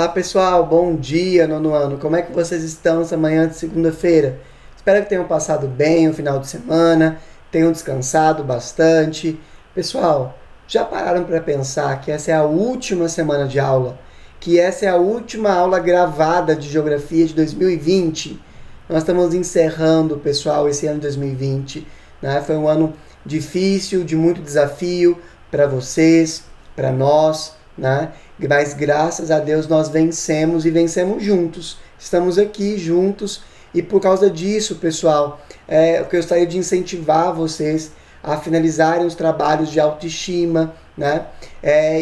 Olá pessoal, bom dia, nono ano. Como é que vocês estão essa manhã de segunda-feira? Espero que tenham passado bem o final de semana, tenham descansado bastante. Pessoal, já pararam para pensar que essa é a última semana de aula? Que essa é a última aula gravada de Geografia de 2020? Nós estamos encerrando, pessoal, esse ano de 2020. Né? Foi um ano difícil, de muito desafio para vocês, para nós, né? Mas graças a Deus nós vencemos e vencemos juntos. Estamos aqui juntos e por causa disso, pessoal, eu gostaria de incentivar vocês a finalizarem os trabalhos de autoestima, né?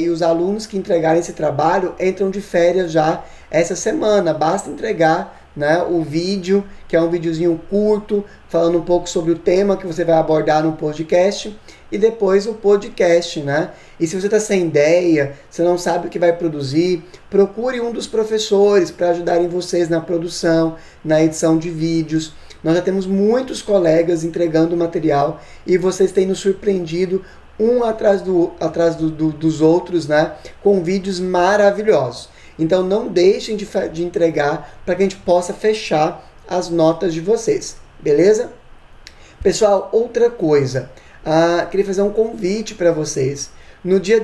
E os alunos que entregarem esse trabalho entram de férias já essa semana. Basta entregar, né, o vídeo, que é um videozinho curto, falando um pouco sobre o tema que você vai abordar no podcast, e depois o podcast, né? E se você está sem ideia, você não sabe o que vai produzir, procure um dos professores para ajudarem vocês na produção, na edição de vídeos. Nós já temos muitos colegas entregando material e vocês têm nos surpreendido um atrás dos outros, né? Com vídeos maravilhosos. Então não deixem de entregar para que a gente possa fechar as notas de vocês, beleza? Pessoal, outra coisa, queria fazer um convite para vocês. No dia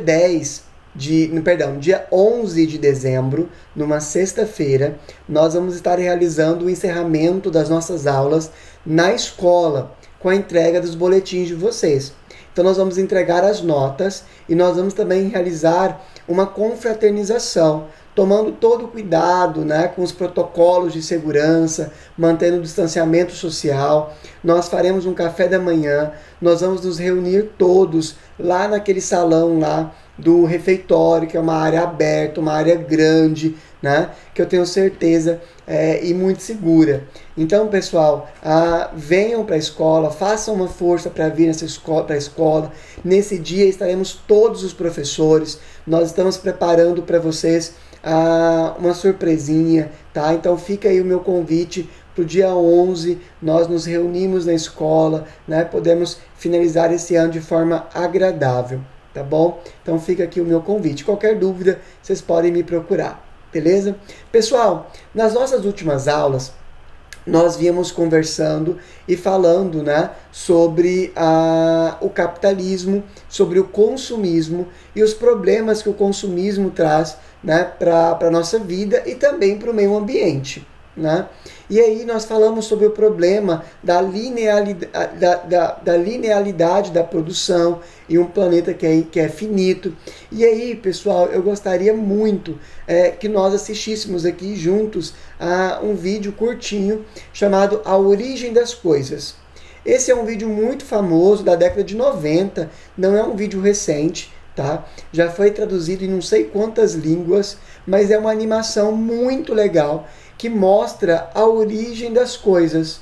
11 de dezembro, numa sexta-feira, nós vamos estar realizando o encerramento das nossas aulas na escola, com a entrega dos boletins de vocês. Então nós vamos entregar as notas e nós vamos também realizar uma confraternização, tomando todo o cuidado, né, com os protocolos de segurança, mantendo o distanciamento social. Nós faremos um café da manhã, nós vamos nos reunir todos lá naquele salão lá do refeitório, que é uma área aberta, uma área grande, né, que eu tenho certeza e muito segura. Então, pessoal, venham para a escola, façam uma força para vir para a escola. Nesse dia estaremos todos os professores, nós estamos preparando para vocês uma surpresinha, tá? Então fica aí o meu convite para o dia 11, nós nos reunimos na escola, né? Podemos finalizar esse ano de forma agradável, tá bom? Então fica aqui o meu convite. Qualquer dúvida, vocês podem me procurar, beleza? Pessoal, nas nossas últimas aulas, nós viemos conversando e falando, né, sobre o capitalismo, sobre o consumismo e os problemas que o consumismo traz, né, para a nossa vida e também para o meio ambiente. Né? E aí nós falamos sobre o problema da linearidade da produção em um planeta que é finito. E aí, pessoal, eu gostaria muito que nós assistíssemos aqui juntos a um vídeo curtinho chamado A Origem das Coisas. Esse é um vídeo muito famoso da década de 90, não é um vídeo recente, tá? Já foi traduzido em não sei quantas línguas, mas é uma animação muito legal que mostra a origem das coisas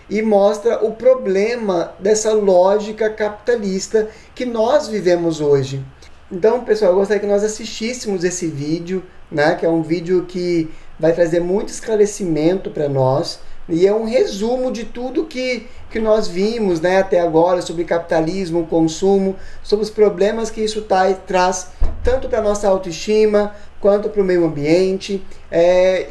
e mostra o problema dessa lógica capitalista que nós vivemos hoje. Então, pessoal, eu gostaria que nós assistíssemos esse vídeo, né, que é um vídeo que vai trazer muito esclarecimento para nós, e é um resumo de tudo que nós vimos, né, até agora sobre capitalismo, consumo, sobre os problemas que isso traz tanto para a nossa autoestima quanto para o meio ambiente,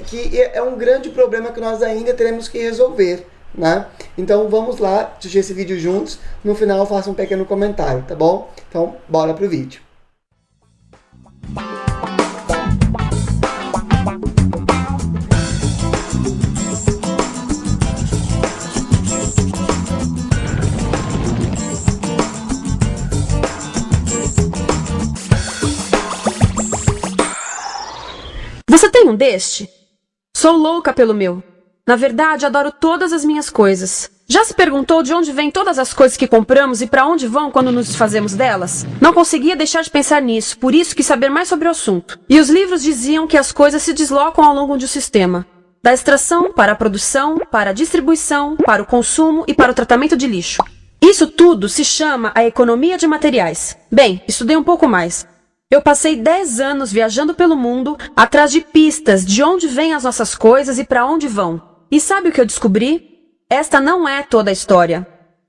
que é um grande problema que nós ainda teremos que resolver. Né? Então vamos lá assistir esse vídeo juntos. No final eu faço um pequeno comentário, tá bom? Então bora pro vídeo. Você tem um deste? Sou louca pelo meu. Na verdade, adoro todas as minhas coisas. Já se perguntou de onde vêm todas as coisas que compramos e para onde vão quando nos desfazemos delas? Não conseguia deixar de pensar nisso, por isso quis saber mais sobre o assunto. E os livros diziam que as coisas se deslocam ao longo de um sistema. Da extração, para a produção, para a distribuição, para o consumo e para o tratamento de lixo. Isso tudo se chama a economia de materiais. Bem, estudei um pouco mais. Eu passei 10 anos viajando pelo mundo, atrás de pistas de onde vêm as nossas coisas e para onde vão. E sabe o que eu descobri? Esta não é toda a história.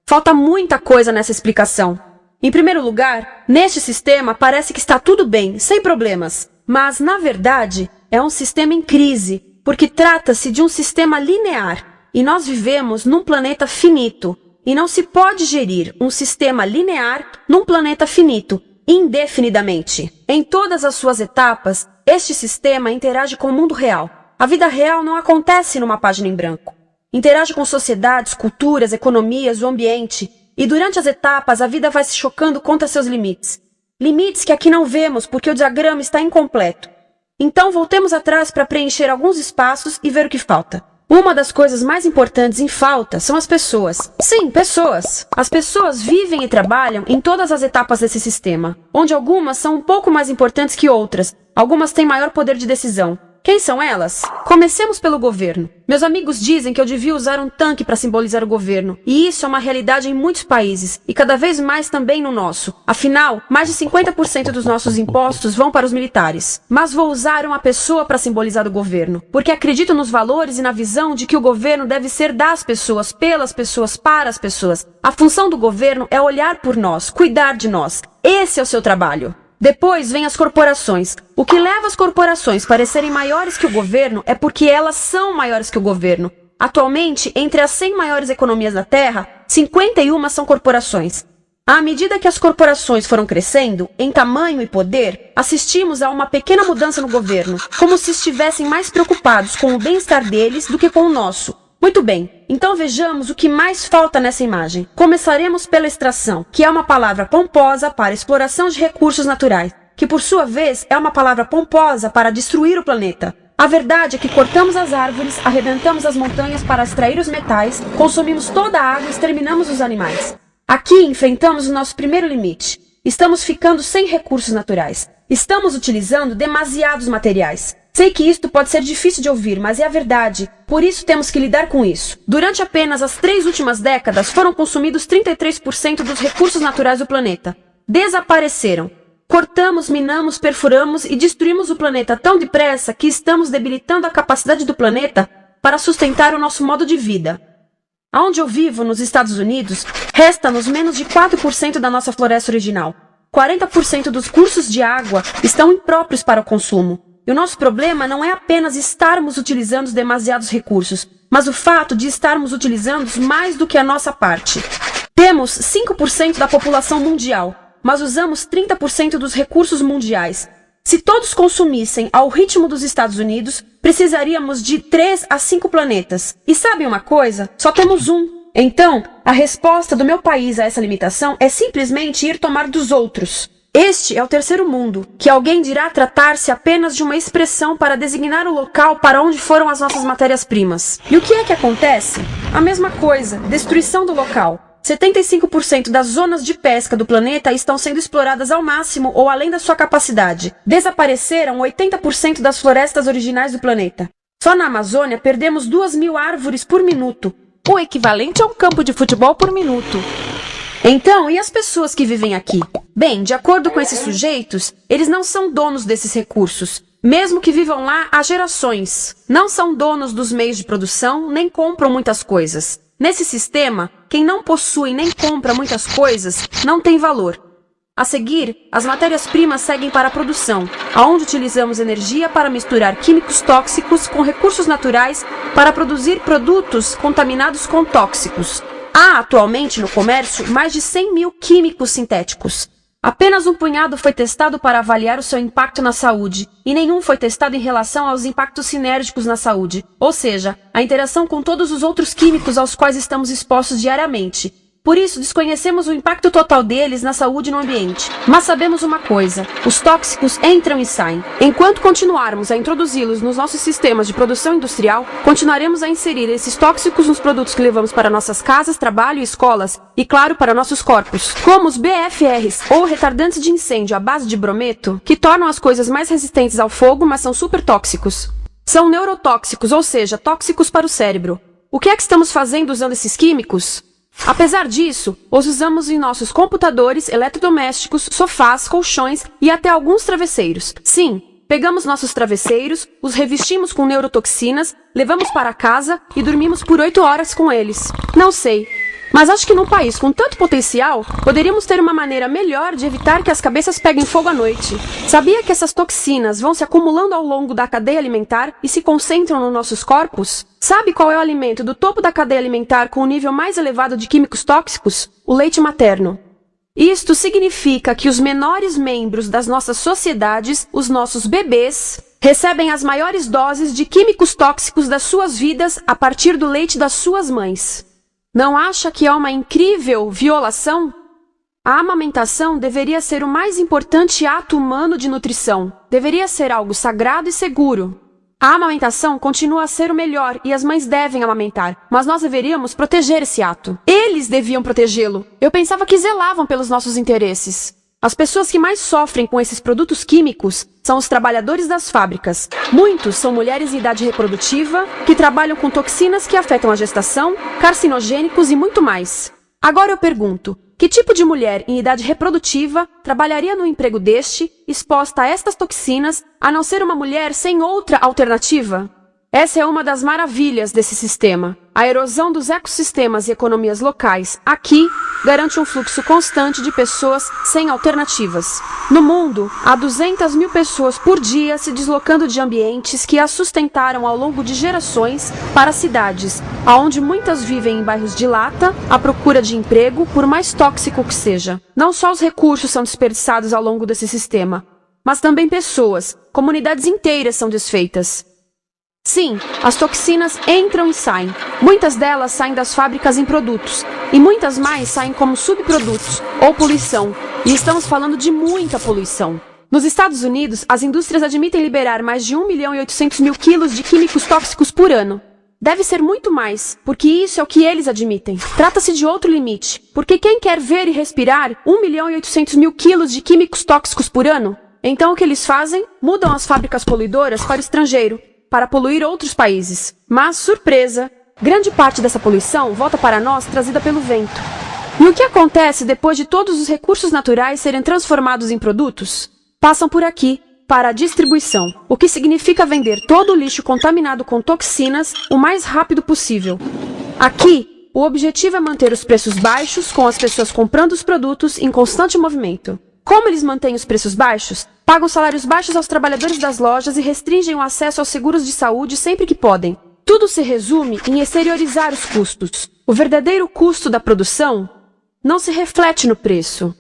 Falta muita coisa nessa explicação. Em primeiro lugar, neste sistema parece que está tudo bem, sem problemas. Mas, na verdade, é um sistema em crise, porque trata-se de um sistema linear, e nós vivemos num planeta finito, e não se pode gerir um sistema linear num planeta finito, indefinidamente. Em todas as suas etapas, este sistema interage com o mundo real. A vida real não acontece numa página em branco. Interage com sociedades, culturas, economias, o ambiente, e durante as etapas a vida vai se chocando contra seus limites. Limites que aqui não vemos porque o diagrama está incompleto. Então voltemos atrás para preencher alguns espaços e ver o que falta. Uma das coisas mais importantes em falta são as pessoas. Sim, pessoas. As pessoas vivem e trabalham em todas as etapas desse sistema, onde algumas são um pouco mais importantes que outras, algumas têm maior poder de decisão. Quem são elas? Comecemos pelo governo. Meus amigos dizem que eu devia usar um tanque para simbolizar o governo, e isso é uma realidade em muitos países, e cada vez mais também no nosso. Afinal, mais de 50% dos nossos impostos vão para os militares. Mas vou usar uma pessoa para simbolizar o governo, porque acredito nos valores e na visão de que o governo deve ser das pessoas, pelas pessoas, para as pessoas. A função do governo é olhar por nós, cuidar de nós. Esse é o seu trabalho. Depois vem as corporações. O que leva as corporações a parecerem maiores que o governo é porque elas são maiores que o governo. Atualmente, entre as 100 maiores economias da Terra, 51 são corporações. À medida que as corporações foram crescendo, em tamanho e poder, assistimos a uma pequena mudança no governo, como se estivessem mais preocupados com o bem-estar deles do que com o nosso. Muito bem, então vejamos o que mais falta nessa imagem. Começaremos pela extração, que é uma palavra pomposa para exploração de recursos naturais, que por sua vez é uma palavra pomposa para destruir o planeta. A verdade é que cortamos as árvores, arrebentamos as montanhas para extrair os metais, consumimos toda a água e exterminamos os animais. Aqui enfrentamos o nosso primeiro limite. Estamos ficando sem recursos naturais. Estamos utilizando demasiados materiais. Sei que isto pode ser difícil de ouvir, mas é a verdade. Por isso temos que lidar com isso. Durante apenas as 3 últimas décadas, foram consumidos 33% dos recursos naturais do planeta. Desapareceram. Cortamos, minamos, perfuramos e destruímos o planeta tão depressa que estamos debilitando a capacidade do planeta para sustentar o nosso modo de vida. Onde eu vivo, nos Estados Unidos, resta-nos menos de 4% da nossa floresta original. 40% dos cursos de água estão impróprios para o consumo. E o nosso problema não é apenas estarmos utilizando demasiados recursos, mas o fato de estarmos utilizando mais do que a nossa parte. Temos 5% da população mundial, mas usamos 30% dos recursos mundiais. Se todos consumissem ao ritmo dos Estados Unidos, precisaríamos de 3 a 5 planetas. E sabem uma coisa? Só temos um. Então, a resposta do meu país a essa limitação é simplesmente ir tomar dos outros. Este é o terceiro mundo, que alguém dirá tratar-se apenas de uma expressão para designar o local para onde foram as nossas matérias-primas. E o que é que acontece? A mesma coisa, destruição do local. 75% das zonas de pesca do planeta estão sendo exploradas ao máximo ou além da sua capacidade. Desapareceram 80% das florestas originais do planeta. Só na Amazônia perdemos 2.000 árvores por minuto, o equivalente a um campo de futebol por minuto. Então, e as pessoas que vivem aqui? Bem, de acordo com esses sujeitos, eles não são donos desses recursos, mesmo que vivam lá há gerações. Não são donos dos meios de produção, nem compram muitas coisas. Nesse sistema, quem não possui nem compra muitas coisas não tem valor. A seguir, as matérias-primas seguem para a produção, aonde utilizamos energia para misturar químicos tóxicos com recursos naturais para produzir produtos contaminados com tóxicos. Há atualmente no comércio mais de 100.000 químicos sintéticos. Apenas um punhado foi testado para avaliar o seu impacto na saúde, e nenhum foi testado em relação aos impactos sinérgicos na saúde, ou seja, a interação com todos os outros químicos aos quais estamos expostos diariamente. Por isso, desconhecemos o impacto total deles na saúde e no ambiente. Mas sabemos uma coisa, os tóxicos entram e saem. Enquanto continuarmos a introduzi-los nos nossos sistemas de produção industrial, continuaremos a inserir esses tóxicos nos produtos que levamos para nossas casas, trabalho e escolas, e claro, para nossos corpos. Como os BFRs, ou retardantes de incêndio à base de brometo, que tornam as coisas mais resistentes ao fogo, mas são super tóxicos. São neurotóxicos, ou seja, tóxicos para o cérebro. O que é que estamos fazendo usando esses químicos? Apesar disso, os usamos em nossos computadores, eletrodomésticos, sofás, colchões e até alguns travesseiros. Sim, pegamos nossos travesseiros, os revestimos com neurotoxinas, levamos para casa e dormimos por 8 horas com eles. Não sei. Mas acho que num país com tanto potencial, poderíamos ter uma maneira melhor de evitar que as cabeças peguem fogo à noite. Sabia que essas toxinas vão se acumulando ao longo da cadeia alimentar e se concentram nos nossos corpos? Sabe qual é o alimento do topo da cadeia alimentar com o nível mais elevado de químicos tóxicos? O leite materno. Isto significa que os menores membros das nossas sociedades, os nossos bebês, recebem as maiores doses de químicos tóxicos das suas vidas a partir do leite das suas mães. Não acha que é uma incrível violação? A amamentação deveria ser o mais importante ato humano de nutrição. Deveria ser algo sagrado e seguro. A amamentação continua a ser o melhor e as mães devem amamentar, mas nós deveríamos proteger esse ato. Eles deviam protegê-lo. Eu pensava que zelavam pelos nossos interesses. As pessoas que mais sofrem com esses produtos químicos são os trabalhadores das fábricas. Muitos são mulheres em idade reprodutiva que trabalham com toxinas que afetam a gestação, carcinogênicos e muito mais. Agora eu pergunto, que tipo de mulher em idade reprodutiva trabalharia num emprego deste, exposta a estas toxinas, a não ser uma mulher sem outra alternativa? Essa é uma das maravilhas desse sistema. A erosão dos ecossistemas e economias locais, aqui, garante um fluxo constante de pessoas sem alternativas. No mundo, há 200 mil pessoas por dia se deslocando de ambientes que as sustentaram ao longo de gerações para cidades, onde muitas vivem em bairros de lata, à procura de emprego, por mais tóxico que seja. Não só os recursos são desperdiçados ao longo desse sistema, mas também pessoas, comunidades inteiras são desfeitas. Sim, as toxinas entram e saem. Muitas delas saem das fábricas em produtos, e muitas mais saem como subprodutos, ou poluição. E estamos falando de muita poluição. Nos Estados Unidos, as indústrias admitem liberar mais de 1.800.000 quilos de químicos tóxicos por ano. Deve ser muito mais, porque isso é o que eles admitem. Trata-se de outro limite, porque quem quer ver e respirar 1.800.000 quilos de químicos tóxicos por ano? Então o que eles fazem? Mudam as fábricas poluidoras para o estrangeiro, para poluir outros países. Mas, surpresa, grande parte dessa poluição volta para nós trazida pelo vento. E o que acontece depois de todos os recursos naturais serem transformados em produtos? Passam por aqui, para a distribuição, o que significa vender todo o lixo contaminado com toxinas o mais rápido possível. Aqui, o objetivo é manter os preços baixos, com as pessoas comprando os produtos em constante movimento. Como eles mantêm os preços baixos? Pagam salários baixos aos trabalhadores das lojas e restringem o acesso aos seguros de saúde sempre que podem. Tudo se resume em exteriorizar os custos. O verdadeiro custo da produção não se reflete no preço.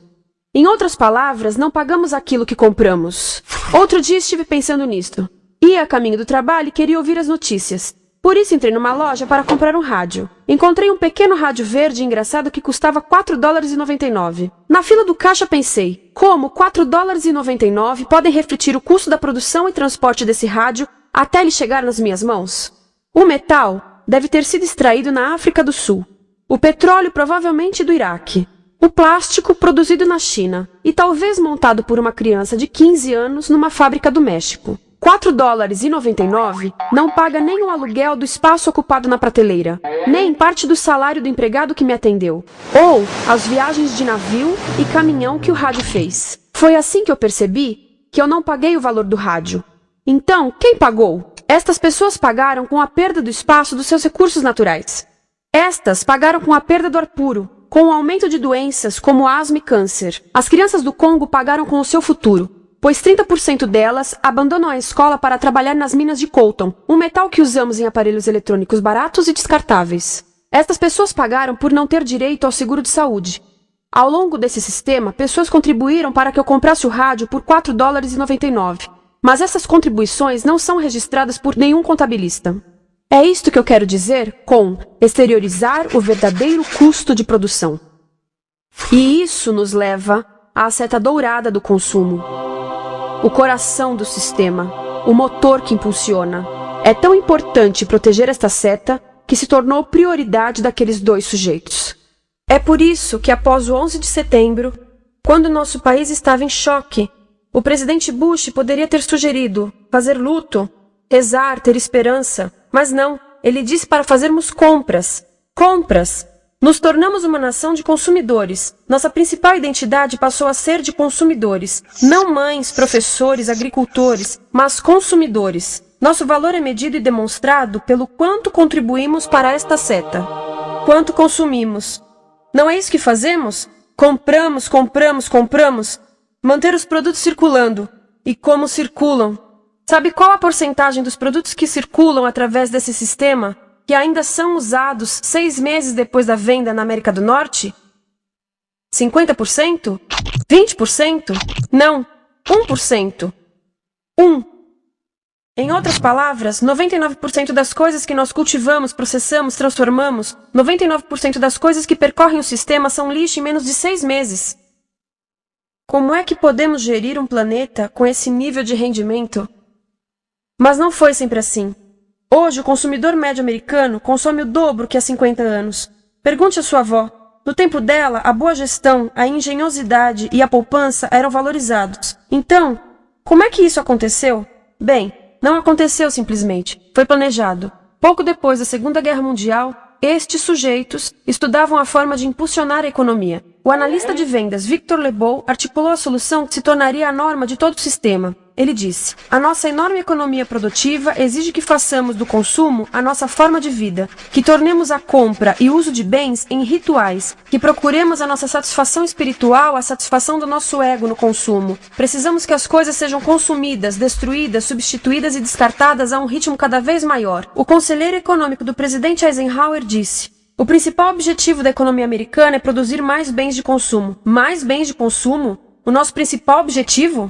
Em outras palavras, não pagamos aquilo que compramos. Outro dia estive pensando nisto. Ia a caminho do trabalho e queria ouvir as notícias. Por isso entrei numa loja para comprar um rádio. Encontrei um pequeno rádio verde engraçado que custava $4,99. Na fila do caixa pensei, como $4,99 podem refletir o custo da produção e transporte desse rádio até ele chegar nas minhas mãos? O metal deve ter sido extraído na África do Sul. O petróleo provavelmente do Iraque. O plástico produzido na China e talvez montado por uma criança de 15 anos numa fábrica do México. $4,99 não paga nem o aluguel do espaço ocupado na prateleira, nem parte do salário do empregado que me atendeu, ou as viagens de navio e caminhão que o rádio fez. Foi assim que eu percebi que eu não paguei o valor do rádio. Então, quem pagou? Estas pessoas pagaram com a perda do espaço dos seus recursos naturais. Estas pagaram com a perda do ar puro, com o aumento de doenças como asma e câncer. As crianças do Congo pagaram com o seu futuro, pois 30% delas abandonam a escola para trabalhar nas minas de coltan, um metal que usamos em aparelhos eletrônicos baratos e descartáveis. Estas pessoas pagaram por não ter direito ao seguro de saúde. Ao longo desse sistema, pessoas contribuíram para que eu comprasse o rádio por $4,99. Mas essas contribuições não são registradas por nenhum contabilista. É isto que eu quero dizer com exteriorizar o verdadeiro custo de produção. E isso nos leva à seta dourada do consumo. O coração do sistema, o motor que impulsiona. É tão importante proteger esta seta que se tornou prioridade daqueles dois sujeitos. É por isso que após o 11 de setembro, quando nosso país estava em choque, o presidente Bush poderia ter sugerido fazer luto, rezar, ter esperança, mas não, ele disse para fazermos compras. Compras! Nos tornamos uma nação de consumidores. Nossa principal identidade passou a ser de consumidores. Não mães, professores, agricultores, mas consumidores. Nosso valor é medido e demonstrado pelo quanto contribuímos para esta seta. Quanto consumimos. Não é isso que fazemos? Compramos, compramos, compramos. Manter os produtos circulando. E como circulam? Sabe qual a porcentagem dos produtos que circulam através desse sistema que ainda são usados 6 meses depois da venda na América do Norte? 50%? 20%? Não, 1%. 1. Em outras palavras, 99% das coisas que nós cultivamos, processamos, transformamos, 99% das coisas que percorrem o sistema são lixo em menos de 6 meses. Como é que podemos gerir um planeta com esse nível de rendimento? Mas não foi sempre assim. Hoje, o consumidor médio americano consome o dobro que há 50 anos. Pergunte à sua avó. No tempo dela, a boa gestão, a engenhosidade e a poupança eram valorizados. Então, como é que isso aconteceu? Bem, não aconteceu simplesmente. Foi planejado. Pouco depois da Segunda Guerra Mundial, estes sujeitos estudavam a forma de impulsionar a economia. O analista de vendas Victor Lebow articulou a solução que se tornaria a norma de todo o sistema. Ele disse: a nossa enorme economia produtiva exige que façamos do consumo a nossa forma de vida, que tornemos a compra e uso de bens em rituais, que procuremos a nossa satisfação espiritual, a satisfação do nosso ego no consumo. Precisamos que as coisas sejam consumidas, destruídas, substituídas e descartadas a um ritmo cada vez maior. O conselheiro econômico do presidente Eisenhower disse: o principal objetivo da economia americana é produzir mais bens de consumo. Mais bens de consumo? O nosso principal objetivo?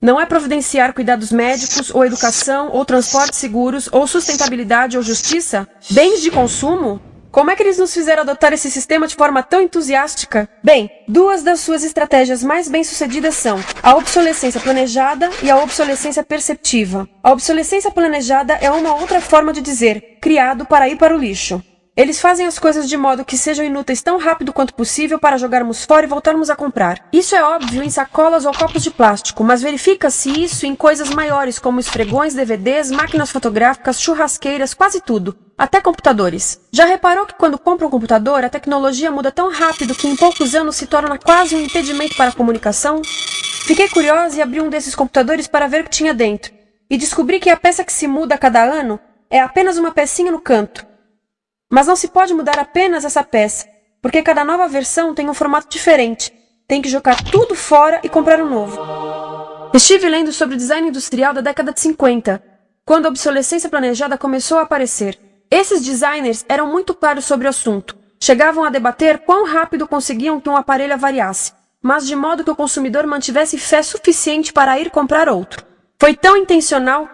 Não é providenciar cuidados médicos, ou educação, ou transportes seguros, ou sustentabilidade, ou justiça? Bens de consumo? Como é que eles nos fizeram adotar esse sistema de forma tão entusiástica? Bem, 2 das suas estratégias mais bem-sucedidas são a obsolescência planejada e a obsolescência perceptiva. A obsolescência planejada é uma outra forma de dizer criado para ir para o lixo. Eles fazem as coisas de modo que sejam inúteis tão rápido quanto possível para jogarmos fora e voltarmos a comprar. Isso é óbvio em sacolas ou copos de plástico, mas verifica-se isso em coisas maiores como esfregões, DVDs, máquinas fotográficas, churrasqueiras, quase tudo, até computadores. Já reparou que quando compra um computador, a tecnologia muda tão rápido que em poucos anos se torna quase um impedimento para a comunicação? Fiquei curiosa e abri um desses computadores para ver o que tinha dentro, e descobri que a peça que se muda a cada ano é apenas uma pecinha no canto. Mas não se pode mudar apenas essa peça, porque cada nova versão tem um formato diferente. Tem que jogar tudo fora e comprar um novo. Estive lendo sobre o design industrial da década de 50, quando a obsolescência planejada começou a aparecer. Esses designers eram muito claros sobre o assunto. Chegavam a debater quão rápido conseguiam que um aparelho avariasse, mas de modo que o consumidor mantivesse fé suficiente para ir comprar outro. Foi tão intencional,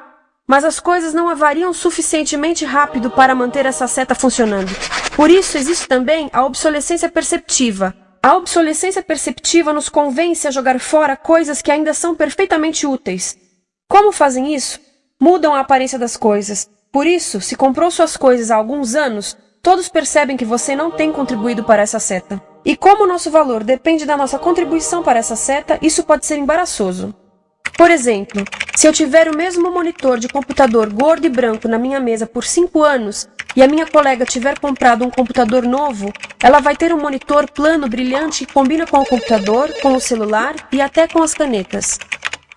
mas as coisas não avariam suficientemente rápido para manter essa seta funcionando. Por isso existe também a obsolescência perceptiva. A obsolescência perceptiva nos convence a jogar fora coisas que ainda são perfeitamente úteis. Como fazem isso? Mudam a aparência das coisas. Por isso, se comprou suas coisas há alguns anos, todos percebem que você não tem contribuído para essa seta. E como o nosso valor depende da nossa contribuição para essa seta, isso pode ser embaraçoso. Por exemplo, se eu tiver o mesmo monitor de computador gordo e branco na minha mesa por 5 anos e a minha colega tiver comprado um computador novo, ela vai ter um monitor plano brilhante que combina com o computador, com o celular e até com as canetas.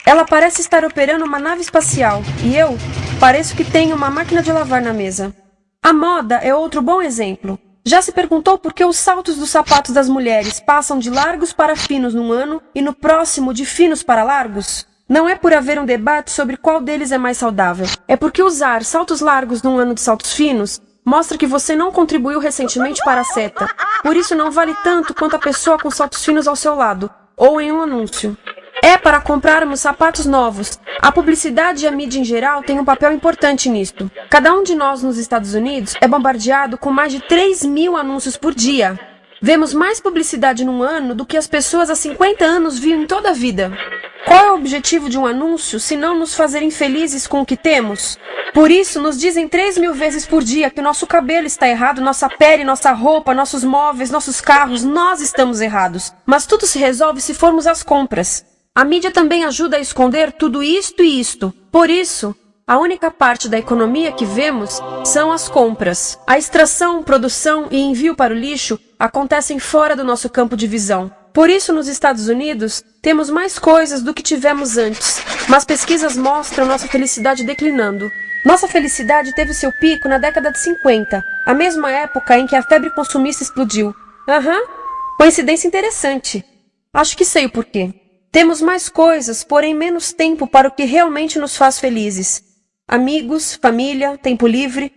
Ela parece estar operando uma nave espacial e eu pareço que tenho uma máquina de lavar na mesa. A moda é outro bom exemplo. Já se perguntou por que os saltos dos sapatos das mulheres passam de largos para finos num ano e no próximo de finos para largos? Não é por haver um debate sobre qual deles é mais saudável. É porque usar saltos largos num ano de saltos finos mostra que você não contribuiu recentemente para a seta. Por isso não vale tanto quanto a pessoa com saltos finos ao seu lado, ou em um anúncio. É para comprarmos sapatos novos. A publicidade e a mídia em geral têm um papel importante nisto. Cada um de nós nos Estados Unidos é bombardeado com mais de 3.000 anúncios por dia. Vemos mais publicidade num ano do que as pessoas há 50 anos viam em toda a vida. Qual é o objetivo de um anúncio, se não nos fazer infelizes com o que temos? Por isso, nos dizem 3.000 vezes por dia que o nosso cabelo está errado, nossa pele, nossa roupa, nossos móveis, nossos carros, nós estamos errados. Mas tudo se resolve se formos às compras. A mídia também ajuda a esconder tudo isto e isto. Por isso, a única parte da economia que vemos são as compras. A extração, produção e envio para o lixo acontecem fora do nosso campo de visão. Por isso, nos Estados Unidos, temos mais coisas do que tivemos antes, mas pesquisas mostram nossa felicidade declinando. Nossa felicidade teve seu pico na década de 50, a mesma época em que a febre consumista explodiu. Coincidência interessante. Acho que sei o porquê. Temos mais coisas, porém menos tempo para o que realmente nos faz felizes. Amigos, família, tempo livre.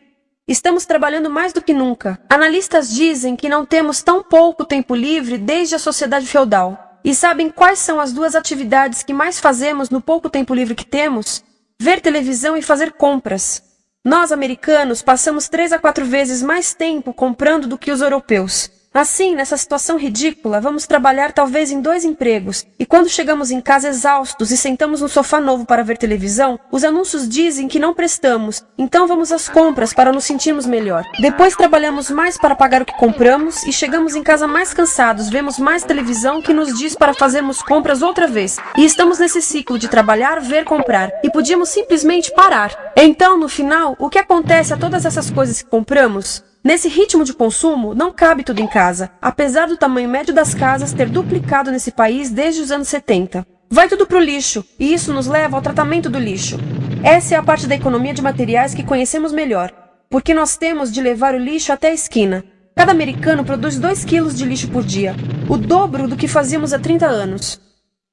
Estamos trabalhando mais do que nunca. Analistas dizem que não temos tão pouco tempo livre desde a sociedade feudal. E sabem quais são as duas atividades que mais fazemos no pouco tempo livre que temos? Ver televisão e fazer compras. Nós, americanos, passamos 3 a 4 vezes mais tempo comprando do que os europeus. Assim, nessa situação ridícula, vamos trabalhar talvez em 2 empregos, e quando chegamos em casa exaustos e sentamos no sofá novo para ver televisão, os anúncios dizem que não prestamos, então vamos às compras para nos sentirmos melhor. Depois trabalhamos mais para pagar o que compramos e chegamos em casa mais cansados, vemos mais televisão que nos diz para fazermos compras outra vez. E estamos nesse ciclo de trabalhar, ver, comprar, e podíamos simplesmente parar. Então, no final, o que acontece a todas essas coisas que compramos? Nesse ritmo de consumo, não cabe tudo em casa, apesar do tamanho médio das casas ter duplicado nesse país desde os anos 70. Vai tudo pro lixo, e isso nos leva ao tratamento do lixo. Essa é a parte da economia de materiais que conhecemos melhor, porque nós temos de levar o lixo até a esquina. Cada americano produz 2 quilos de lixo por dia, o dobro do que fazíamos há 30 anos.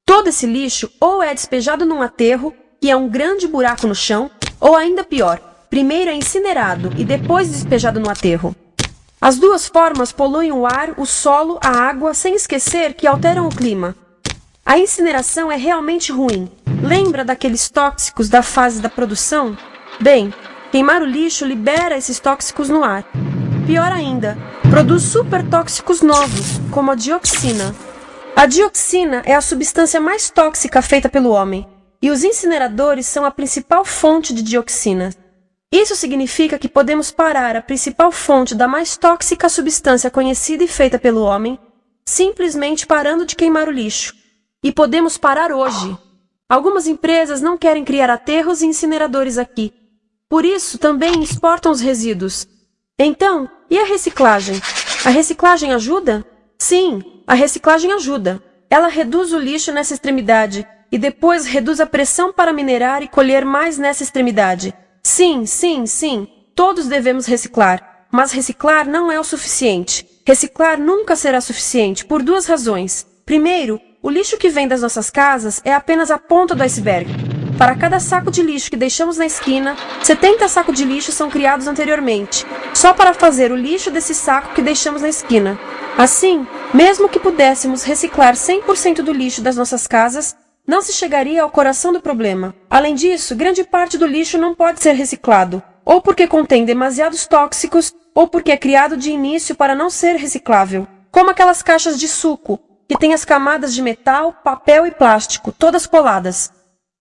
Todo esse lixo ou é despejado num aterro, que é um grande buraco no chão, ou ainda pior, primeiro é incinerado e depois despejado no aterro. As duas formas poluem o ar, o solo, a água, sem esquecer que alteram o clima. A incineração é realmente ruim. Lembra daqueles tóxicos da fase da produção? Bem, queimar o lixo libera esses tóxicos no ar. Pior ainda, produz supertóxicos novos, como a dioxina. A dioxina é a substância mais tóxica feita pelo homem, e os incineradores são a principal fonte de dioxina. Isso significa que podemos parar a principal fonte da mais tóxica substância conhecida e feita pelo homem, simplesmente parando de queimar o lixo. E podemos parar hoje. Algumas empresas não querem criar aterros e incineradores aqui. Por isso, também exportam os resíduos. Então, e a reciclagem? A reciclagem ajuda? Sim, a reciclagem ajuda. Ela reduz o lixo nessa extremidade e depois reduz a pressão para minerar e colher mais nessa extremidade. Sim, todos devemos reciclar, mas reciclar não é o suficiente. Reciclar nunca será suficiente por 2 razões. Primeiro, o lixo que vem das nossas casas é apenas a ponta do iceberg. Para cada saco de lixo que deixamos na esquina, 70 sacos de lixo são criados anteriormente, só para fazer o lixo desse saco que deixamos na esquina. Assim, mesmo que pudéssemos reciclar 100% do lixo das nossas casas, não se chegaria ao coração do problema. Além disso, grande parte do lixo não pode ser reciclado, ou porque contém demasiados tóxicos, ou porque é criado de início para não ser reciclável. Como aquelas caixas de suco, que têm as camadas de metal, papel e plástico, todas coladas.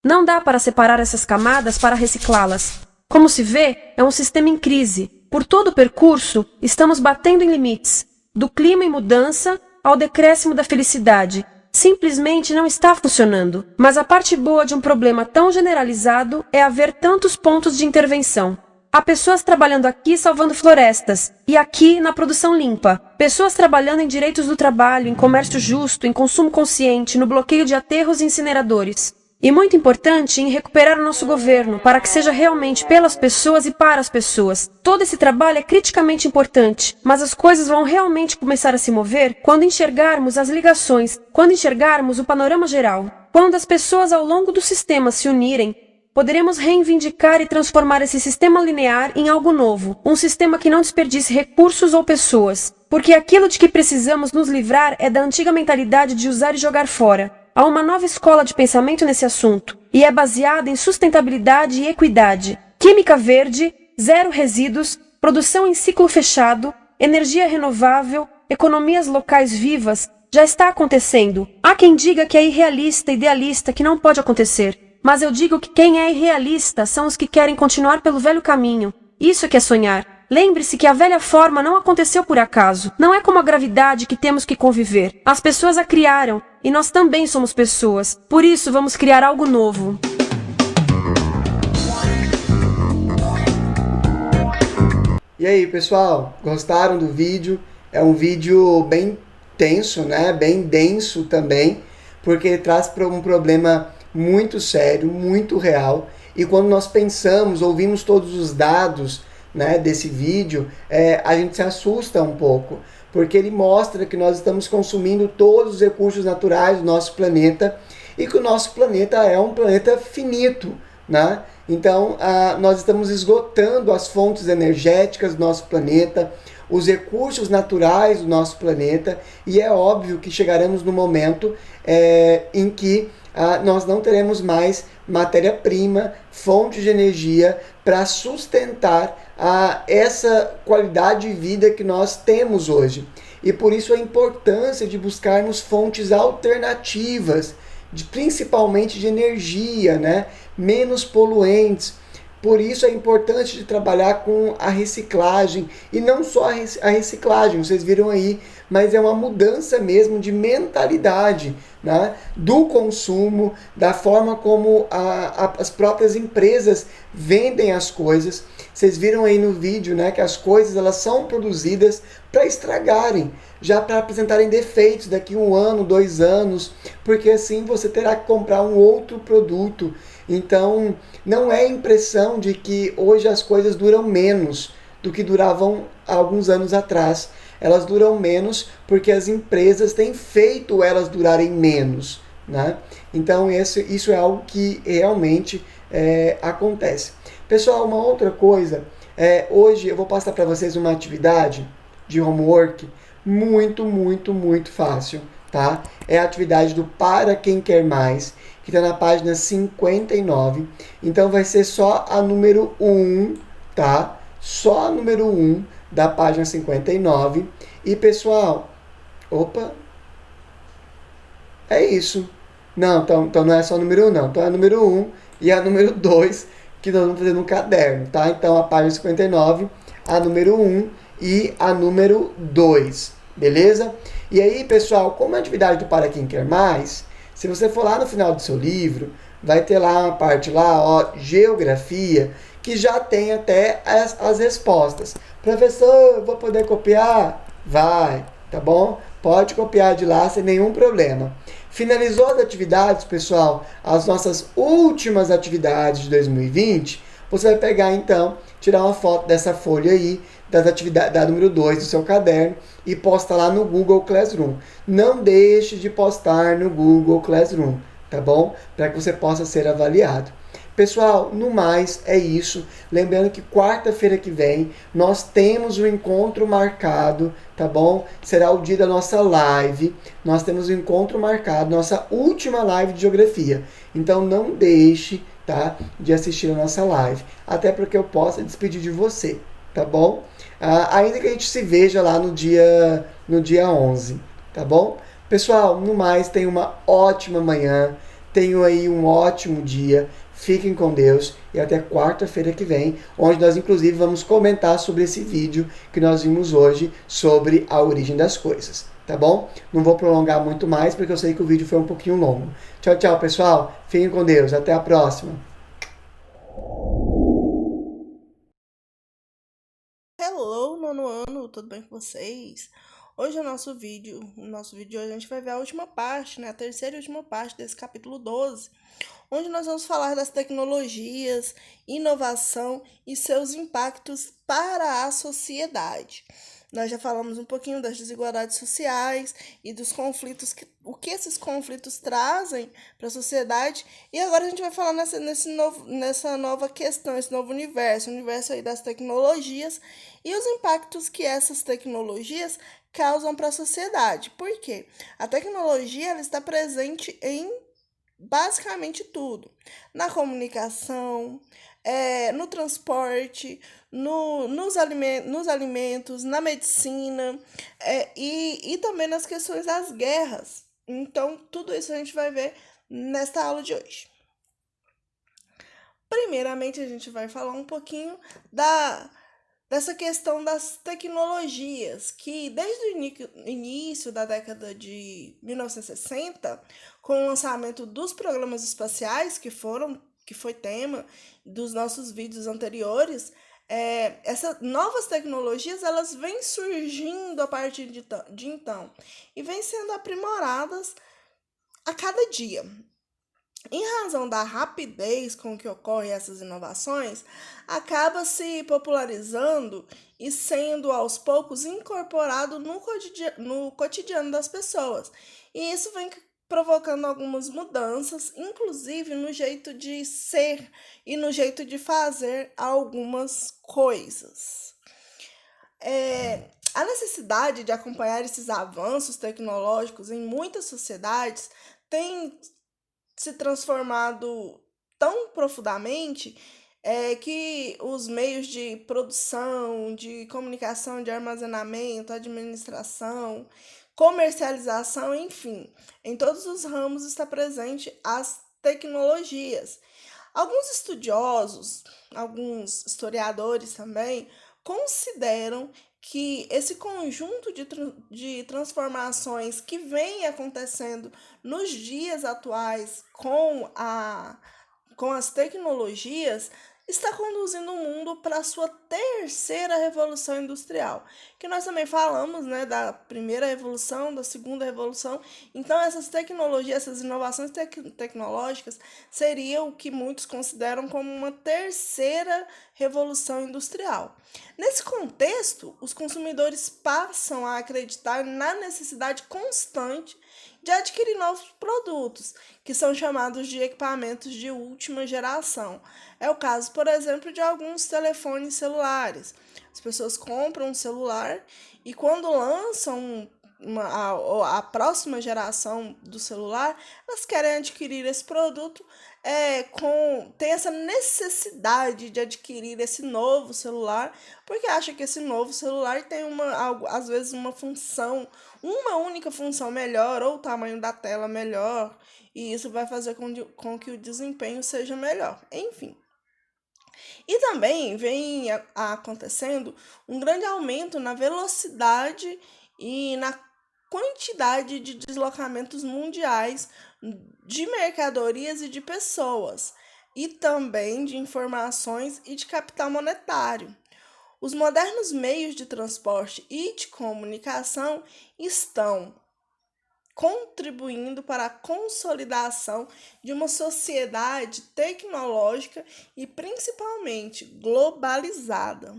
Não dá para separar essas camadas para reciclá-las. Como se vê, é um sistema em crise. Por todo o percurso, estamos batendo em limites, do clima em mudança ao decréscimo da felicidade. Simplesmente não está funcionando. Mas a parte boa de um problema tão generalizado é haver tantos pontos de intervenção. Há pessoas trabalhando aqui salvando florestas, e aqui na produção limpa. Pessoas trabalhando em direitos do trabalho, em comércio justo, em consumo consciente, no bloqueio de aterros e incineradores. E muito importante, em recuperar o nosso governo, para que seja realmente pelas pessoas e para as pessoas. Todo esse trabalho é criticamente importante, mas as coisas vão realmente começar a se mover quando enxergarmos as ligações, quando enxergarmos o panorama geral. Quando as pessoas ao longo do sistema se unirem, poderemos reivindicar e transformar esse sistema linear em algo novo, um sistema que não desperdice recursos ou pessoas, porque aquilo de que precisamos nos livrar é da antiga mentalidade de usar e jogar fora. Há uma nova escola de pensamento nesse assunto, e é baseada em sustentabilidade e equidade, química verde, zero resíduos, produção em ciclo fechado, energia renovável, economias locais vivas. Já está acontecendo. Há quem diga que é irrealista, idealista, que não pode acontecer. Mas eu digo que quem é irrealista são os que querem continuar pelo velho caminho. Isso é que é sonhar. Lembre-se que a velha forma não aconteceu por acaso. Não é como a gravidade que temos que conviver. As pessoas a criaram, e nós também somos pessoas. Por isso, vamos criar algo novo. E aí, pessoal? Gostaram do vídeo? É um vídeo bem tenso, né? Bem denso também, porque traz para um problema muito sério, muito real. E quando nós pensamos, ouvimos todos os dados, né, desse vídeo, a gente se assusta um pouco, porque ele mostra que nós estamos consumindo todos os recursos naturais do nosso planeta e que o nosso planeta é um planeta finito, né? Então, nós estamos esgotando as fontes energéticas do nosso planeta, os recursos naturais do nosso planeta, e é óbvio que chegaremos no momento em que nós não teremos mais matéria-prima, fonte de energia para sustentar essa qualidade de vida que nós temos hoje. E por isso a importância de buscarmos fontes alternativas, principalmente de energia, né? Menos poluentes. Por isso é importante de trabalhar com a reciclagem, e não só a reciclagem, vocês viram aí, mas é uma mudança mesmo de mentalidade, né, do consumo, da forma como as próprias empresas vendem as coisas. Vocês viram aí no vídeo, né, que as coisas elas são produzidas para estragarem, já para apresentarem defeitos daqui 1 ano, 2 anos, porque assim você terá que comprar um outro produto. Então, não é impressão de que hoje as coisas duram menos do que duravam há alguns anos atrás. Elas duram menos porque as empresas têm feito elas durarem menos, né? Então, isso é algo que realmente acontece. Pessoal, uma outra coisa, hoje eu vou passar para vocês uma atividade de homework muito, muito, muito fácil, tá? É a atividade do Para Quem Quer Mais, que está na página 59. Então vai ser só a número 1, tá? Só a número 1 da página 59. E pessoal, opa, é isso. Não, então não é só a número 1, não. Então é a número 1 e a número 2 que nós vamos fazer no caderno, tá? Então a página 59, a número 1 e a número 2, beleza? E aí, pessoal, como a atividade do Para Quem Quer Mais, se você for lá no final do seu livro, vai ter lá uma parte lá, ó, geografia, que já tem até as respostas. Professor, vou poder copiar? Vai, tá bom? Pode copiar de lá sem nenhum problema. Finalizou as atividades, pessoal, as nossas últimas atividades de 2020, você vai pegar então, tirar uma foto dessa folha aí, das atividades, da número 2 do seu caderno e posta lá no Google Classroom. Não deixe de postar no Google Classroom, tá bom? Para que você possa ser avaliado. Pessoal, no mais é isso. Lembrando que quarta-feira que vem nós temos um encontro marcado, tá bom? Será o dia da nossa live. Nós temos um encontro marcado, nossa última live de geografia. Então não deixe, tá, de assistir a nossa live, até porque eu possa despedir de você, tá bom? Ainda que a gente se veja lá no dia 11, tá bom? Pessoal, no mais, tenha uma ótima manhã, tenham aí um ótimo dia, fiquem com Deus e até quarta-feira que vem, onde nós inclusive vamos comentar sobre esse vídeo que nós vimos hoje sobre a origem das coisas, tá bom? Não vou prolongar muito mais porque eu sei que o vídeo foi um pouquinho longo. Tchau, tchau, pessoal. Fiquem com Deus. Até a próxima. Hello, nono ano, tudo bem com vocês? Hoje no nosso vídeo de hoje a gente vai ver a última parte, né, a terceira e última parte desse capítulo 12, onde nós vamos falar das tecnologias, inovação e seus impactos para a sociedade. Nós já falamos um pouquinho das desigualdades sociais e dos conflitos, o que esses conflitos trazem para a sociedade. E agora a gente vai falar nessa nova questão, esse novo universo, o universo aí das tecnologias e os impactos que essas tecnologias causam para a sociedade. Por quê? A tecnologia ela está presente em basicamente tudo. Na comunicação, no transporte, nos alimentos, na medicina e também nas questões das guerras. Então, tudo isso a gente vai ver nesta aula de hoje. Primeiramente, a gente vai falar um pouquinho dessa questão das tecnologias, que desde o início da década de 1960, com o lançamento dos programas espaciais, que foi tema dos nossos vídeos anteriores, essas novas tecnologias elas vêm surgindo a partir de então e vêm sendo aprimoradas a cada dia. Em razão da rapidez com que ocorrem essas inovações, acaba se popularizando e sendo aos poucos incorporado no cotidiano das pessoas. E isso vem provocando algumas mudanças, inclusive no jeito de ser e no jeito de fazer algumas coisas. A necessidade de acompanhar esses avanços tecnológicos em muitas sociedades tem se transformado tão profundamente que os meios de produção, de comunicação, de armazenamento, administração, comercialização, enfim, em todos os ramos está presente as tecnologias. Alguns estudiosos, alguns historiadores também, consideram que esse conjunto de transformações que vem acontecendo nos dias atuais com as tecnologias está conduzindo o mundo para a sua terceira revolução industrial, que nós também falamos, né, da primeira revolução, da segunda revolução. Então essas tecnologias, essas inovações tecnológicas seriam o que muitos consideram como uma terceira revolução industrial. Nesse contexto, os consumidores passam a acreditar na necessidade constante de adquirir novos produtos, que são chamados de equipamentos de última geração. É o caso, por exemplo, de alguns telefones celulares. As pessoas compram um celular e quando lançam a próxima geração do celular, elas querem adquirir esse produto, tem essa necessidade de adquirir esse novo celular, porque acha que esse novo celular tem às vezes uma única função melhor, ou o tamanho da tela melhor, e isso vai fazer com que o desempenho seja melhor. Enfim. E também vem acontecendo um grande aumento na velocidade e na quantidade de deslocamentos mundiais de mercadorias e de pessoas, e também de informações e de capital monetário. Os modernos meios de transporte e de comunicação estão contribuindo para a consolidação de uma sociedade tecnológica e principalmente globalizada.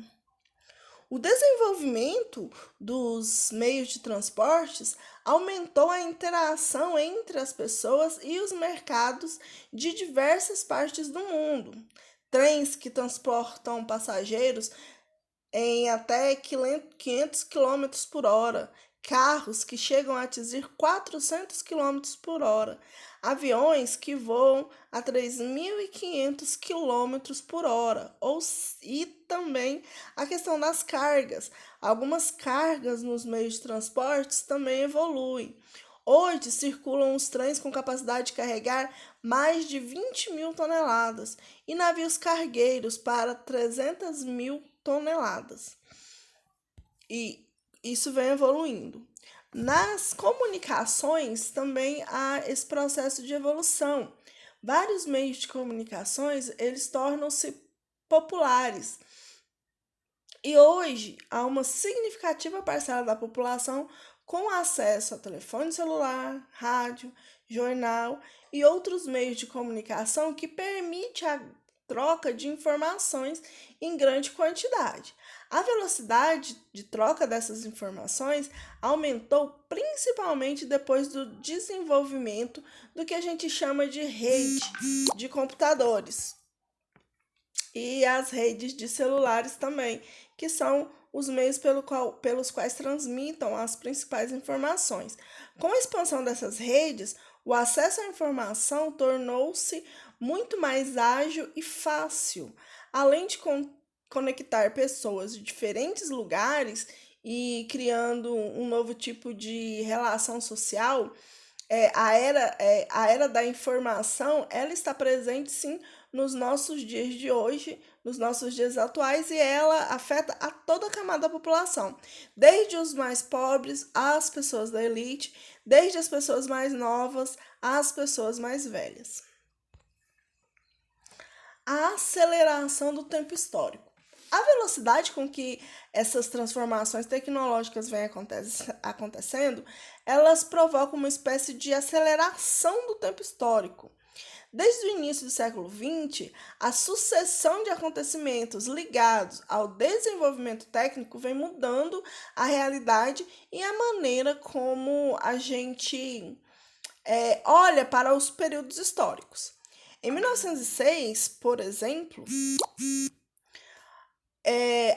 O desenvolvimento dos meios de transportes aumentou a interação entre as pessoas e os mercados de diversas partes do mundo. Trens que transportam passageiros em até 500 quilômetros por hora, carros que chegam a atingir 400 quilômetros por hora, aviões que voam a 3.500 quilômetros por hora, e também a questão das cargas. Algumas cargas nos meios de transportes também evoluem. Hoje circulam os trens com capacidade de carregar mais de 20.000 toneladas e navios cargueiros para 300.000 toneladas. E isso vem evoluindo. Nas comunicações também há esse processo de evolução. Vários meios de comunicações, eles tornam-se populares. E hoje há uma significativa parcela da população com acesso a telefone celular, rádio, jornal e outros meios de comunicação que permite a troca de informações em grande quantidade. A velocidade de troca dessas informações aumentou principalmente depois do desenvolvimento do que a gente chama de rede de computadores e as redes de celulares também, que são os meios pelos quais transmitam as principais informações. Com a expansão dessas redes, o acesso à informação tornou-se muito mais ágil e fácil, além de conectar pessoas de diferentes lugares e criando um novo tipo de relação social. A era da informação, ela está presente sim nos nossos dias de hoje, nos nossos dias atuais, e ela afeta a toda a camada da população, desde os mais pobres às pessoas da elite, desde as pessoas mais novas às pessoas mais velhas. A aceleração do tempo histórico. A velocidade com que essas transformações tecnológicas vêm acontecendo, elas provocam uma espécie de aceleração do tempo histórico. Desde o início do século XX, a sucessão de acontecimentos ligados ao desenvolvimento técnico vem mudando a realidade e a maneira como a gente olha para os períodos históricos. Em 1906, por exemplo,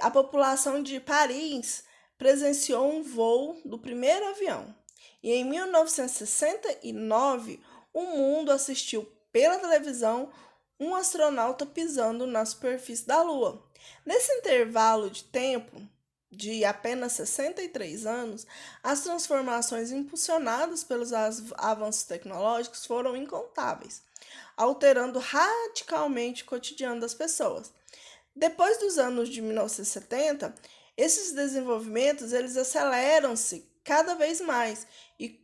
a população de Paris presenciou um voo do primeiro avião. E em 1969, o mundo assistiu pela televisão um astronauta pisando na superfície da Lua. Nesse intervalo de tempo, de apenas 63 anos, as transformações impulsionadas pelos avanços tecnológicos foram incontáveis, alterando radicalmente o cotidiano das pessoas. Depois dos anos de 1970, esses desenvolvimentos eles aceleram-se cada vez mais e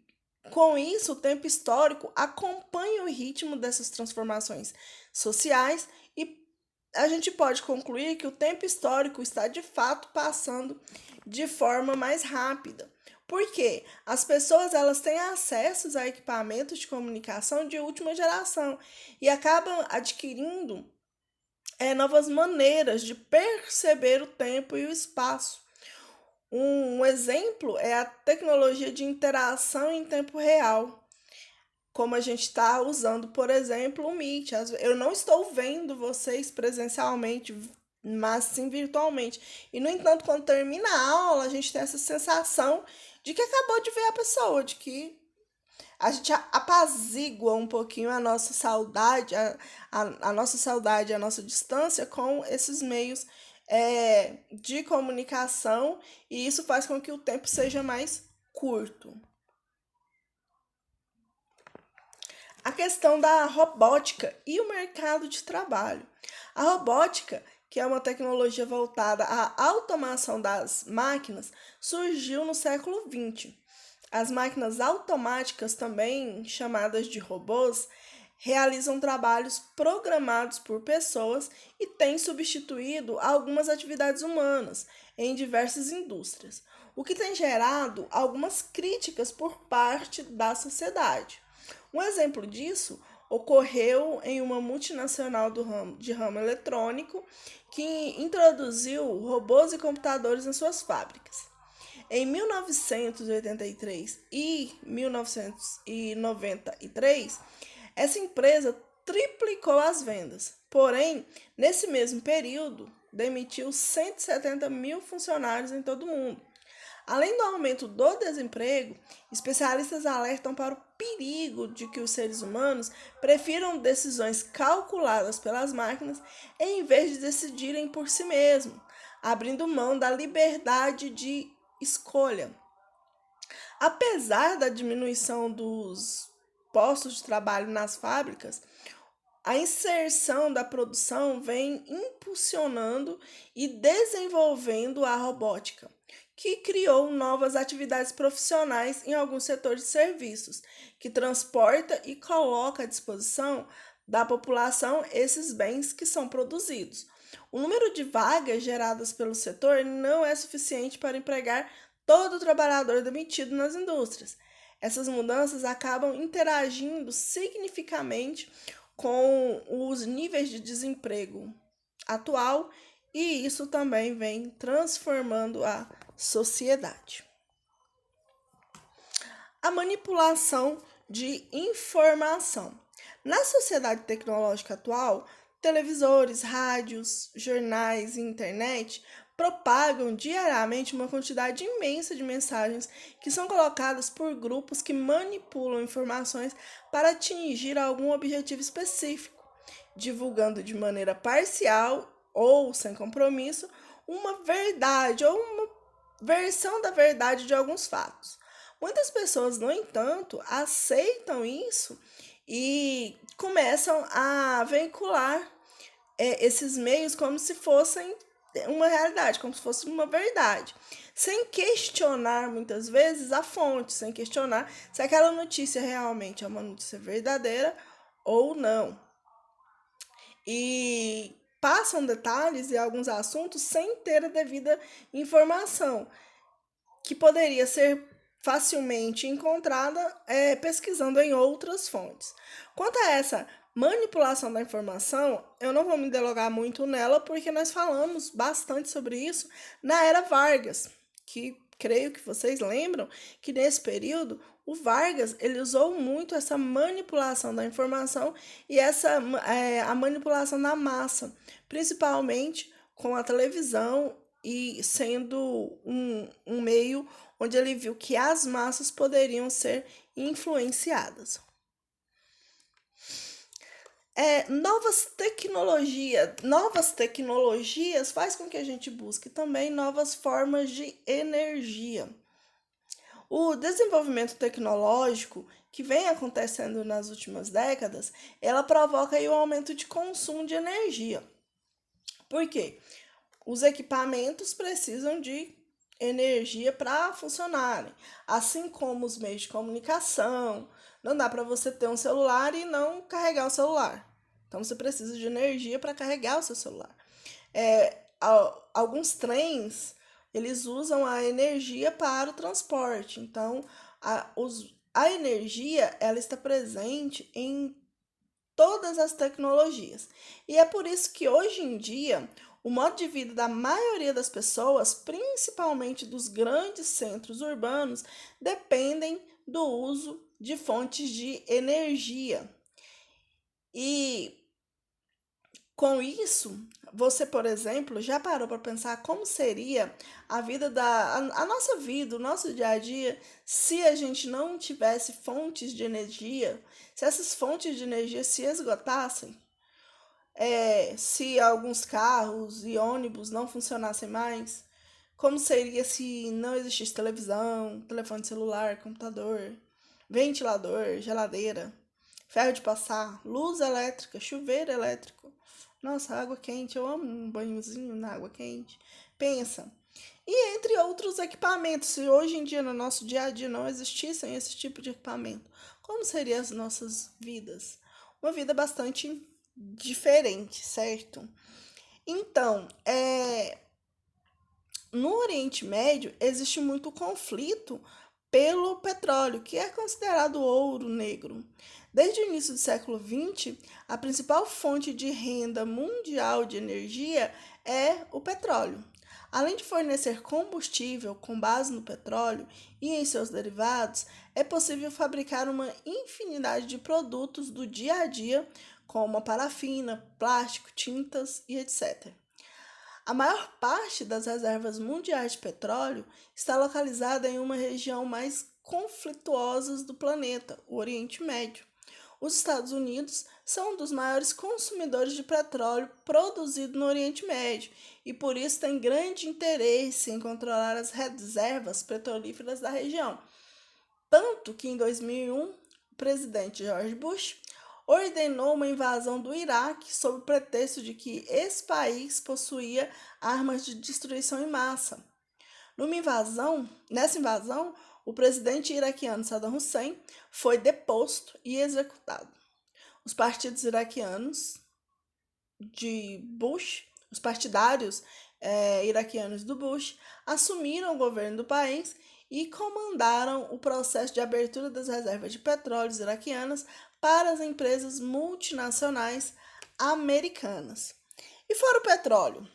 com isso o tempo histórico acompanha o ritmo dessas transformações sociais e a gente pode concluir que o tempo histórico está de fato passando de forma mais rápida. Porque as pessoas elas têm acesso a equipamentos de comunicação de última geração e acabam adquirindo novas maneiras de perceber o tempo e o espaço. Um exemplo é a tecnologia de interação em tempo real, como a gente está usando, por exemplo, o Meet. Eu não estou vendo vocês presencialmente, mas sim virtualmente. E, no entanto, quando termina a aula, a gente tem essa sensação de que acabou de ver a pessoa, de que a gente apazigua um pouquinho a nossa saudade, a nossa saudade, a nossa distância com esses meios de comunicação, e isso faz com que o tempo seja mais curto. A questão da robótica e o mercado de trabalho. A robótica, que é uma tecnologia voltada à automação das máquinas, surgiu no século XX. As máquinas automáticas, também chamadas de robôs, realizam trabalhos programados por pessoas e têm substituído algumas atividades humanas em diversas indústrias, o que tem gerado algumas críticas por parte da sociedade. Um exemplo disso ocorreu em uma multinacional de ramo eletrônico que introduziu robôs e computadores em suas fábricas. Em 1983 e 1993, essa empresa triplicou as vendas. Porém, nesse mesmo período, demitiu 170 mil funcionários em todo o mundo. Além do aumento do desemprego, especialistas alertam para o perigo de que os seres humanos prefiram decisões calculadas pelas máquinas em vez de decidirem por si mesmos, abrindo mão da liberdade de escolha. Apesar da diminuição dos postos de trabalho nas fábricas, a inserção da produção vem impulsionando e desenvolvendo a robótica, que criou novas atividades profissionais em alguns setores de serviços, que transporta e coloca à disposição da população esses bens que são produzidos. O número de vagas geradas pelo setor não é suficiente para empregar todo o trabalhador demitido nas indústrias. Essas mudanças acabam interagindo significativamente com os níveis de desemprego atual e isso também vem transformando a sociedade. A manipulação de informação. Na sociedade tecnológica atual, televisores, rádios, jornais e internet propagam diariamente uma quantidade imensa de mensagens que são colocadas por grupos que manipulam informações para atingir algum objetivo específico, divulgando de maneira parcial ou sem compromisso uma verdade ou uma versão da verdade de alguns fatos. Muitas pessoas, no entanto, aceitam isso e começam a veicular esses meios como se fossem uma realidade, como se fosse uma verdade, sem questionar muitas vezes a fonte, sem questionar se aquela notícia realmente é uma notícia verdadeira ou não. E passam detalhes e alguns assuntos sem ter a devida informação, que poderia ser facilmente encontrada pesquisando em outras fontes. Quanto a essa manipulação da informação, eu não vou me delongar muito nela, porque nós falamos bastante sobre isso na Era Vargas, que creio que vocês lembram que nesse período o Vargas ele usou muito essa manipulação da informação e a manipulação da massa, principalmente com a televisão e sendo um meio onde ele viu que as massas poderiam ser influenciadas. Novas tecnologias faz com que a gente busque também novas formas de energia. O desenvolvimento tecnológico que vem acontecendo nas últimas décadas, ela provoca aí o aumento de consumo de energia. Por quê? Os equipamentos precisam de energia para funcionarem, assim como os meios de comunicação. Não dá para você ter um celular e não carregar o celular. Então você precisa de energia para carregar o seu celular. Alguns trens eles usam a energia para o transporte. Então a energia ela está presente em todas as tecnologias. E é por isso que hoje em dia o modo de vida da maioria das pessoas, principalmente dos grandes centros urbanos, dependem do uso de fontes de energia. E com isso, você, por exemplo, já parou para pensar como seria a nossa vida, o nosso dia a dia, se a gente não tivesse fontes de energia, se essas fontes de energia se esgotassem? Se alguns carros e ônibus não funcionassem mais? Como seria se não existisse televisão, telefone celular, computador, ventilador, geladeira, ferro de passar, luz elétrica, chuveiro elétrico? Nossa, água quente, eu amo um banhozinho na água quente. Pensa. E entre outros equipamentos, se hoje em dia no nosso dia a dia não existissem esse tipo de equipamento, como seriam as nossas vidas? Uma vida bastante diferente, certo? Então, no Oriente Médio existe muito conflito pelo petróleo, que é considerado ouro negro. Desde o início do século XX, a principal fonte de renda mundial de energia é o petróleo. Além de fornecer combustível com base no petróleo e em seus derivados, é possível fabricar uma infinidade de produtos do dia a dia, como a parafina, plástico, tintas e etc. A maior parte das reservas mundiais de petróleo está localizada em uma região mais conflituosa do planeta, o Oriente Médio. Os Estados Unidos são um dos maiores consumidores de petróleo produzido no Oriente Médio e por isso tem grande interesse em controlar as reservas petrolíferas da região. Tanto que em 2001, o presidente George Bush ordenou uma invasão do Iraque sob o pretexto de que esse país possuía armas de destruição em massa. Nessa invasão, o presidente iraquiano Saddam Hussein foi deposto e executado. Os partidos iraquianos de Bush, os partidários iraquianos do Bush, assumiram o governo do país e comandaram o processo de abertura das reservas de petróleo iraquianas para as empresas multinacionais americanas. E fora o petróleo?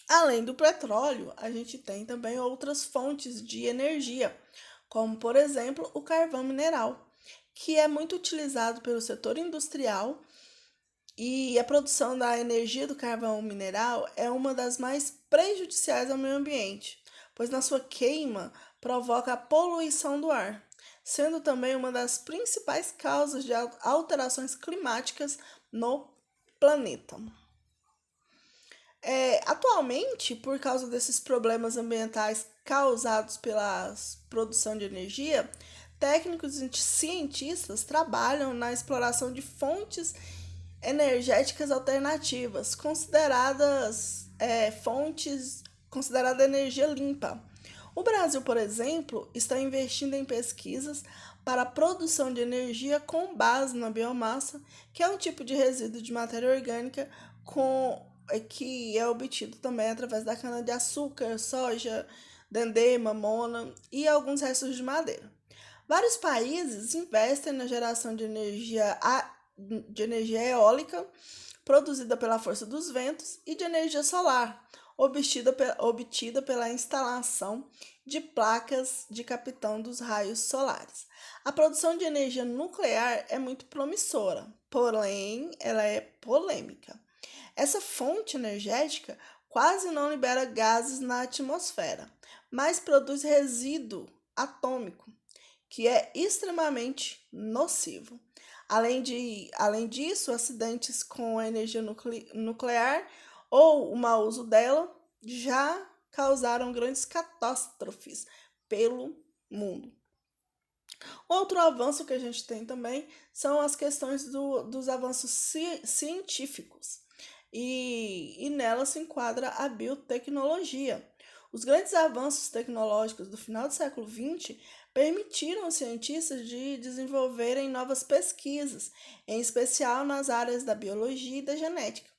Além do petróleo, a gente tem também outras fontes de energia, como, por exemplo, o carvão mineral, que é muito utilizado pelo setor industrial, e a produção da energia do carvão mineral é uma das mais prejudiciais ao meio ambiente, pois na sua queima provoca a poluição do ar, sendo também uma das principais causas de alterações climáticas no planeta. Atualmente, por causa desses problemas ambientais causados pela produção de energia, técnicos e cientistas trabalham na exploração de fontes energéticas alternativas, consideradas energia limpa. O Brasil, por exemplo, está investindo em pesquisas para a produção de energia com base na biomassa, que é um tipo de resíduo de matéria orgânica que é obtido também através da cana-de-açúcar, soja, dendê, mamona e alguns restos de madeira. Vários países investem na geração de energia de energia eólica, produzida pela força dos ventos, e de energia solar, obtida pela instalação de placas de captação dos raios solares. A produção de energia nuclear é muito promissora, porém ela é polêmica. Essa fonte energética quase não libera gases na atmosfera, mas produz resíduo atômico, que é extremamente nocivo. Além disso, acidentes com a energia nuclear ou o mau uso dela já causaram grandes catástrofes pelo mundo. Outro avanço que a gente tem também são as questões dos avanços científicos, e nela se enquadra a biotecnologia. Os grandes avanços tecnológicos do final do século XX permitiram aos cientistas de desenvolverem novas pesquisas, em especial nas áreas da biologia e da genética.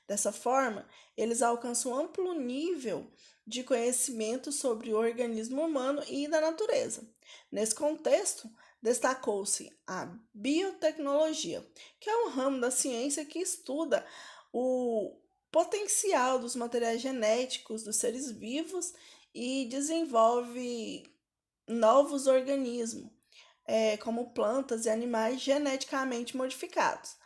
Dessa forma, eles alcançam um amplo nível de conhecimento sobre o organismo humano e da natureza. Nesse contexto, destacou-se a biotecnologia, que é um ramo da ciência que estuda o potencial dos materiais genéticos dos seres vivos e desenvolve novos organismos, como plantas e animais geneticamente modificados.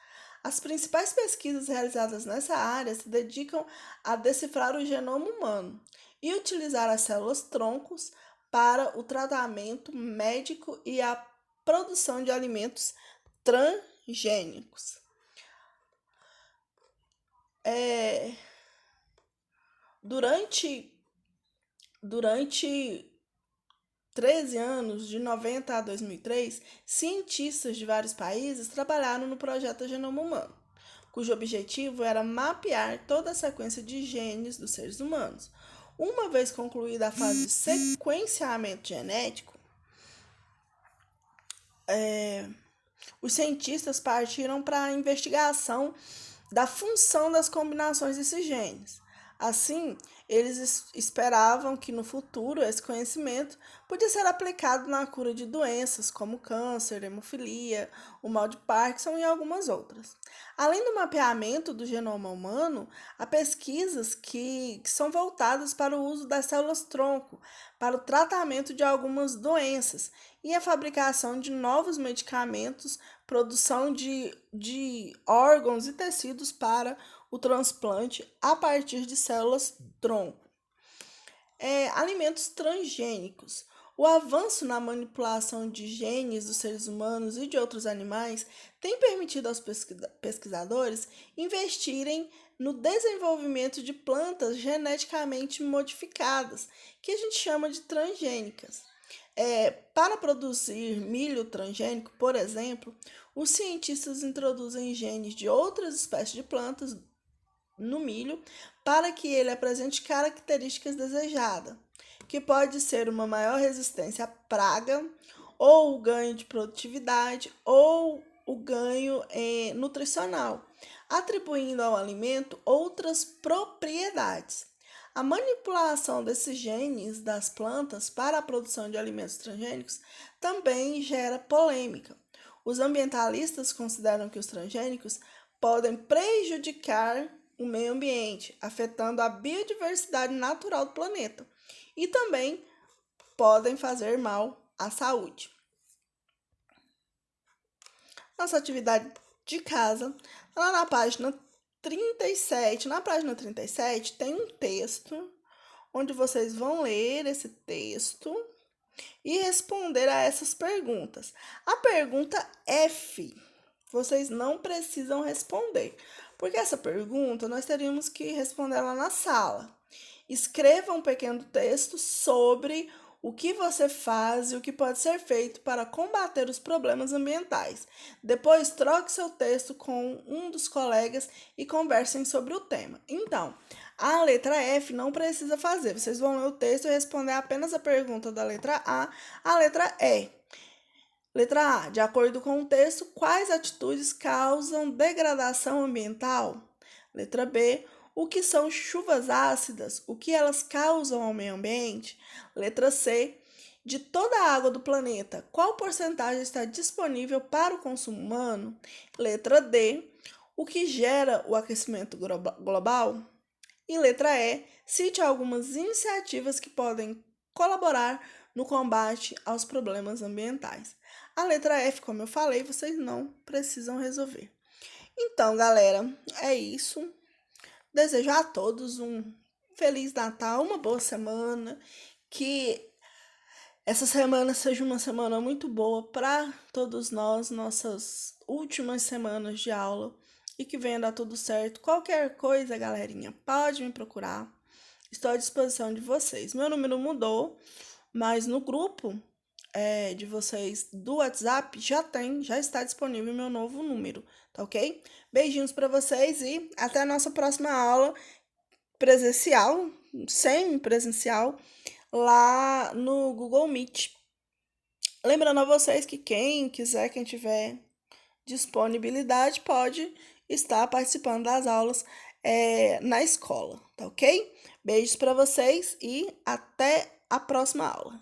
As principais pesquisas realizadas nessa área se dedicam a decifrar o genoma humano e utilizar as células-troncos para o tratamento médico e a produção de alimentos transgênicos. Durante 13 anos, de 90 a 2003, cientistas de vários países trabalharam no projeto Genoma Humano, cujo objetivo era mapear toda a sequência de genes dos seres humanos. Uma vez concluída a fase de sequenciamento genético, os cientistas partiram para a investigação da função das combinações desses genes. Assim, eles esperavam que no futuro esse conhecimento pudesse ser aplicado na cura de doenças como câncer, hemofilia, o mal de Parkinson e algumas outras. Além do mapeamento do genoma humano, há pesquisas que são voltadas para o uso das células-tronco, para o tratamento de algumas doenças e a fabricação de novos medicamentos, produção de órgãos e tecidos para o transplante a partir de células-tronco. Alimentos transgênicos. O avanço na manipulação de genes dos seres humanos e de outros animais tem permitido aos pesquisadores investirem no desenvolvimento de plantas geneticamente modificadas, que a gente chama de transgênicas. Para produzir milho transgênico, por exemplo, os cientistas introduzem genes de outras espécies de plantas no milho para que ele apresente características desejadas, que pode ser uma maior resistência à praga, ou o ganho de produtividade, ou o ganho nutricional, atribuindo ao alimento outras propriedades. A manipulação desses genes das plantas para a produção de alimentos transgênicos também gera polêmica. Os ambientalistas consideram que os transgênicos podem prejudicar o meio ambiente, afetando a biodiversidade natural do planeta, e também podem fazer mal à saúde. Nossa atividade de casa, lá na página 37, tem um texto onde vocês vão ler esse texto e responder a essas perguntas. A pergunta F, vocês não precisam responder, porque essa pergunta nós teríamos que responder ela na sala. Escreva um pequeno texto sobre o que você faz e o que pode ser feito para combater os problemas ambientais. Depois, troque seu texto com um dos colegas e conversem sobre o tema. Então, a letra F não precisa fazer. Vocês vão ler o texto e responder apenas a pergunta da letra A. A letra E. Letra A. De acordo com o texto, quais atitudes causam degradação ambiental? Letra B. O que são chuvas ácidas? O que elas causam ao meio ambiente? Letra C. De toda a água do planeta, qual porcentagem está disponível para o consumo humano? Letra D. O que gera o aquecimento global? E letra E. Cite algumas iniciativas que podem colaborar no combate aos problemas ambientais. A letra F, como eu falei, vocês não precisam resolver. Então, galera, é isso. Desejo a todos um Feliz Natal, uma boa semana, que essa semana seja uma semana muito boa para todos nós, nossas últimas semanas de aula, e que venha dar tudo certo. Qualquer coisa, galerinha, pode me procurar. Estou à disposição de vocês. Meu número mudou, mas no grupo de vocês do WhatsApp já está disponível meu novo número, tá ok? Beijinhos para vocês e até a nossa próxima aula presencial, semi-presencial, lá no Google Meet. Lembrando a vocês que quem tiver disponibilidade, pode estar participando das aulas na escola, tá ok? Beijos para vocês e até a próxima aula.